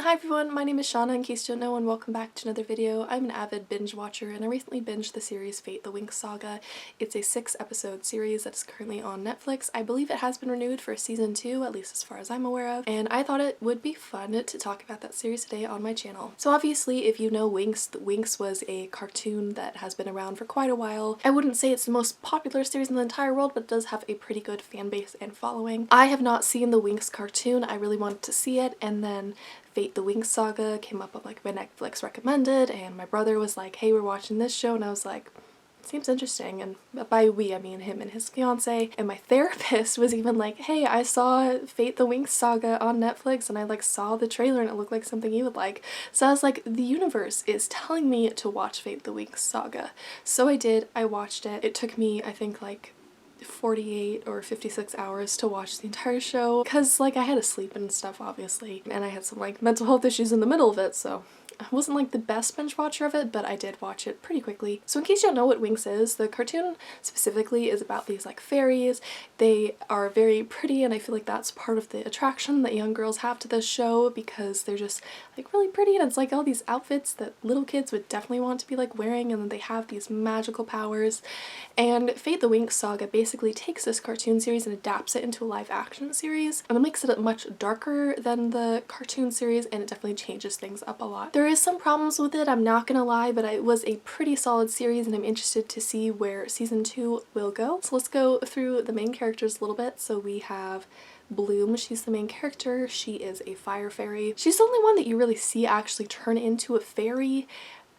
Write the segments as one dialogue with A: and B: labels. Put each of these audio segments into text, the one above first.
A: Hi everyone, my name is Shauna in case you don't know, and welcome back to another video. I'm an avid binge watcher and I recently binged the series Fate the Winx Saga. It's a 6-episode series that is currently on Netflix. I believe it has been renewed for season 2, at least as far as I'm aware of, and I thought it would be fun to talk about that series today on my channel. So obviously if you know Winx, Winx was a cartoon that has been around for quite a while. I wouldn't say it's the most popular series in the entire world, but it does have a pretty good fan base and following. I have not seen the Winx cartoon. I really wanted to see it, and then Fate the Winx Saga came up on like my Netflix recommended, and my brother was like, hey, we're watching this show, and I was like, seems interesting. And by we I mean him and his fiance, and my therapist was even like, hey, I saw Fate the Winx Saga on Netflix and I like saw the trailer and it looked like something you would like. So I was like, the universe is telling me to watch Fate the Winx Saga. So I did. I watched it. It took me, I think, like 48 or 56 hours to watch the entire show because like I had to sleep and stuff obviously, and I had some like mental health issues in the middle of it, so I wasn't like the best binge watcher of it, but I did watch it pretty quickly. So in case you don't know what Winx is, the cartoon specifically is about these like fairies. They are very pretty, and I feel like that's part of the attraction that young girls have to this show because they're just like really pretty, and it's like all these outfits that little kids would definitely want to be like wearing, and then they have these magical powers. And Fate the Winx Saga basically takes this cartoon series and adapts it into a live action series, and it makes it much darker than the cartoon series, and it definitely changes things up a lot. There is some problems with it, I'm not gonna lie, but it was a pretty solid series and I'm interested to see where season 2 will go. So let's go through the main characters a little bit. So we have Bloom, she's the main character. She is a fire fairy. She's the only one that you really see actually turn into a fairy,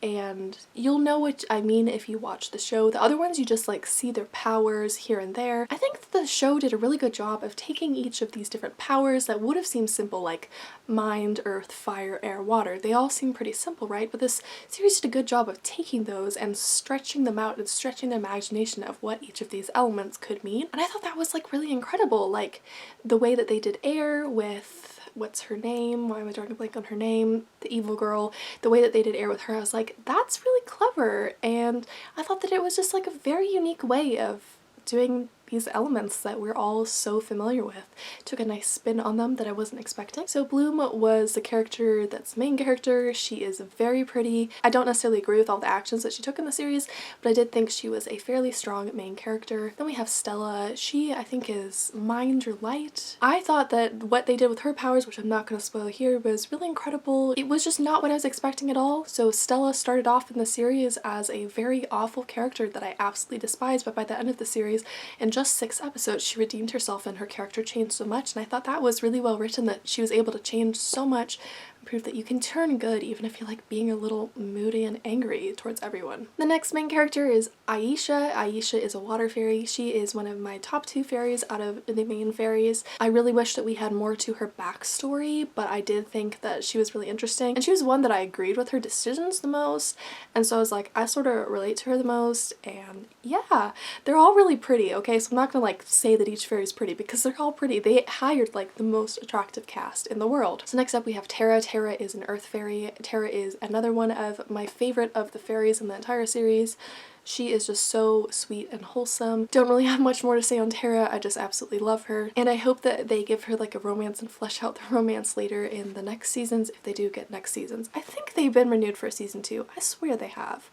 A: and you'll know what I mean if you watch the show. The other ones you just like see their powers here and there. I think the show did a really good job of taking each of these different powers that would have seemed simple, like mind, earth, fire, air, water. They all seem pretty simple, right? But this series did a good job of taking those and stretching them out and stretching the imagination of what each of these elements could mean. And I thought that was like really incredible. Like the way that they did air with, what's her name? Why am I drawing a blank on her name? The evil girl. The way that they did air with her, I was like, that's really clever. And I thought that it was just like a very unique way of doing these elements that we're all so familiar with. Took a nice spin on them that I wasn't expecting. So Bloom was the character that's the main character. She is very pretty. I don't necessarily agree with all the actions that she took in the series, but I did think she was a fairly strong main character. Then we have Stella. She, I think, is mind or light. I thought that what they did with her powers, which I'm not going to spoil here, was really incredible. It was just not what I was expecting at all. So Stella started off in the series as a very awful character that I absolutely despised, but by the end of the series, in just 6 episodes, she redeemed herself and her character changed so much, and I thought that was really well written, that she was able to change so much and prove that you can turn good even if you like being a little moody and angry towards everyone. The next main character is Aisha. Aisha is a water fairy. She is one of my top 2 fairies out of the main fairies. I really wish that we had more to her backstory, but I did think that she was really interesting, and she was one that I agreed with her decisions the most, and so I was like, I sort of relate to her the most. And yeah, they're all really pretty, okay? So I'm not gonna like say that each fairy is pretty because they're all pretty. They hired like the most attractive cast in the world. So next up we have Terra. Terra is an earth fairy. Terra is another one of my favorite of the fairies in the entire series. She is just so sweet and wholesome. Don't really have much more to say on Terra. I just absolutely love her. And I hope that they give her like a romance and flesh out the romance later in the next seasons, if they do get next seasons. I think they've been renewed for season 2. I swear they have.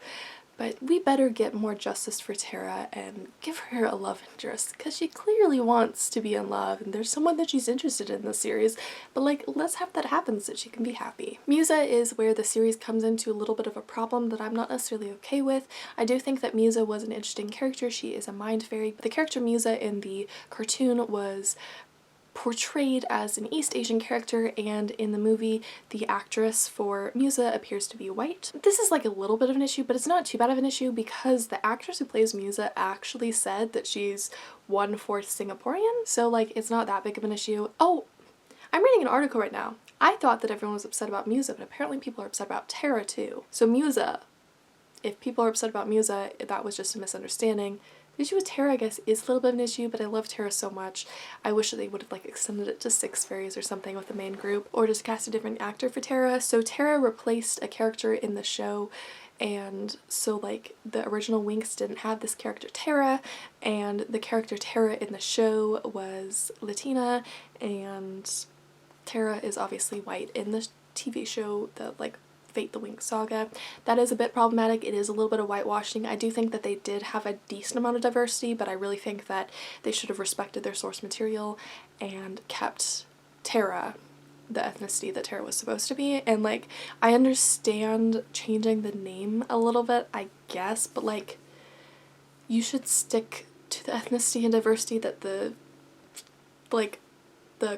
A: But we better get more justice for Terra and give her a love interest, because she clearly wants to be in love and there's someone that she's interested in this series, but like, let's have that happen so that she can be happy. Musa is where the series comes into a little bit of a problem that I'm not necessarily okay with. I do think that Musa was an interesting character. She is a mind fairy, but the character Musa in the cartoon was portrayed as an East Asian character, and in the movie the actress for Musa appears to be white. This is like a little bit of an issue, but it's not too bad of an issue because the actress who plays Musa actually said that she's 1/4 Singaporean, so like it's not that big of an issue. Oh, I'm reading an article right now. I thought that everyone was upset about Musa, but apparently people are upset about Terra too. So Musa, if people are upset about Musa, that was just a misunderstanding. The issue with Terra, I guess, is a little bit of an issue, but I love Terra so much. I wish that they would have like extended it to 6 fairies or something with the main group, or just cast a different actor for Terra. So Terra replaced a character in the show, and so like the original Winx didn't have this character Terra, and the character Terra in the show was Latina, and Terra is obviously white in the TV show, the like Fate the Winx Saga. That is a bit problematic. It is a little bit of whitewashing. I do think that they did have a decent amount of diversity, but I really think that they should have respected their source material and kept Terra the ethnicity that Terra was supposed to be. And like, I understand changing the name a little bit, I guess, but like, you should stick to the ethnicity and diversity that the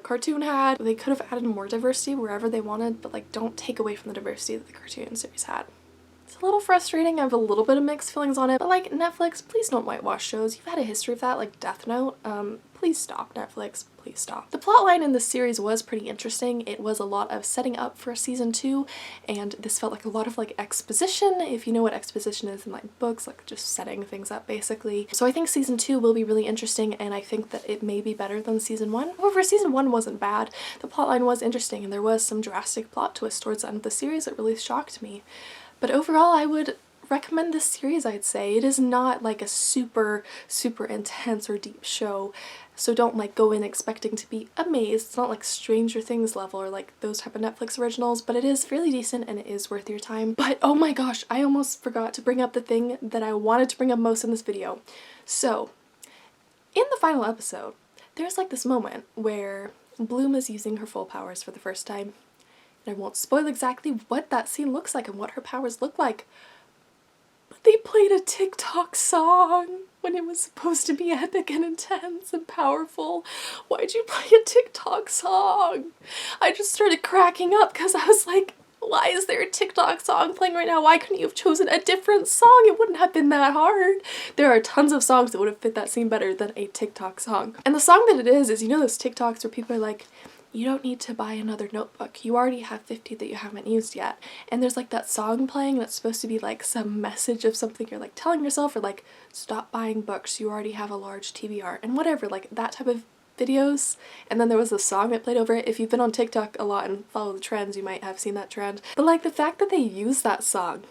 A: cartoon had. They could have added more diversity wherever they wanted, but like, don't take away from the diversity that the cartoon series had. It's a little frustrating. I have a little bit of mixed feelings on it, but like, Netflix, please don't whitewash shows. You've had a history of that, like Death Note. Please stop, Netflix. Please stop. The plotline in this series was pretty interesting. It was a lot of setting up for season 2, and this felt like a lot of like exposition, if you know what exposition is in like books, like just setting things up basically. So I think season 2 will be really interesting, and I think that it may be better than season 1. However, season 1 wasn't bad. The plotline was interesting, and there was some drastic plot twists towards the end of the series that really shocked me. But overall, I would recommend this series, I'd say. It is not like a super intense or deep show, so don't like go in expecting to be amazed. It's not like Stranger Things level or like those type of Netflix originals, but it is fairly decent and it is worth your time. But oh my gosh, I almost forgot to bring up the thing that I wanted to bring up most in this video. So in the final episode, there's like this moment where Bloom is using her full powers for the first time. And I won't spoil exactly what that scene looks like and what her powers look like, but they played a TikTok song when it was supposed to be epic and intense and powerful. Why'd you play a TikTok song? I just started cracking up because I was like, why is there a TikTok song playing right now? Why couldn't you have chosen a different song? It wouldn't have been that hard. There are tons of songs that would have fit that scene better than a TikTok song. And the song that it is, you know those TikToks where people are like, you don't need to buy another notebook. You already have 50 that you haven't used yet. And there's like that song playing that's supposed to be like some message of something you're like telling yourself, or like, stop buying books, you already have a large TBR, and whatever, like that type of videos. And then there was a song that played over it. If you've been on TikTok a lot and follow the trends, you might have seen that trend. But like, the fact that they use that song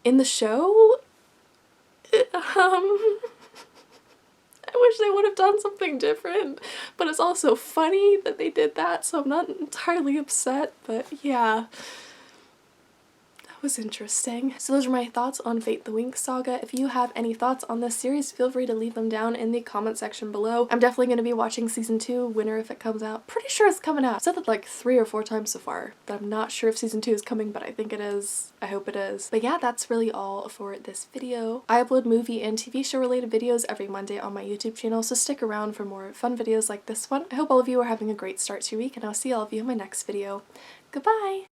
A: in the show, I wish they would have done something different, but it's also funny that they did that, so I'm not entirely upset, but yeah. That was interesting. So those are my thoughts on Fate the Winx Saga. If you have any thoughts on this series, feel free to leave them down in the comment section below. I'm definitely going to be watching season 2, winter if it comes out. Pretty sure it's coming out. I've said that like 3 or 4 times so far, that I'm not sure if season 2 is coming, but I think it is. I hope it is. But yeah, that's really all for this video. I upload movie and TV show related videos every Monday on my YouTube channel, so stick around for more fun videos like this one. I hope all of you are having a great start to your week, and I'll see all of you in my next video. Goodbye!